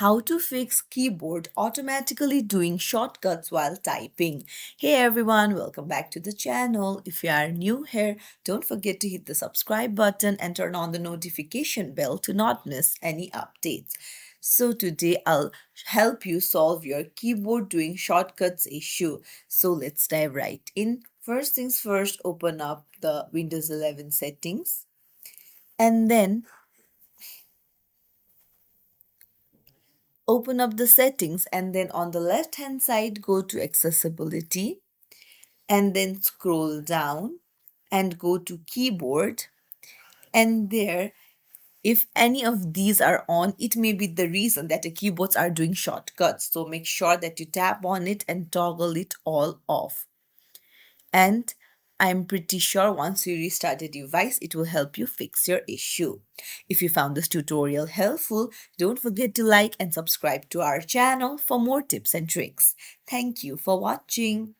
how to fix keyboard automatically doing shortcuts while typing. Hey everyone, welcome back to the channel. If you are new here, don't forget to hit the subscribe button and turn on the notification bell to not miss any updates. So today I'll help you solve your keyboard doing shortcuts issue. So let's dive right in. First things first, open up the Windows 11 settings and then open up the settings, and then on the left hand side go to accessibility and then scroll down and go to keyboard, and there, if any of these are on, it may be the reason that the keyboards are doing shortcuts. So make sure that you tap on it and toggle it all off. And I'm pretty sure once you restart the device, it will help you fix your issue. If you found this tutorial helpful, don't forget to like and subscribe to our channel for more tips and tricks. Thank you for watching.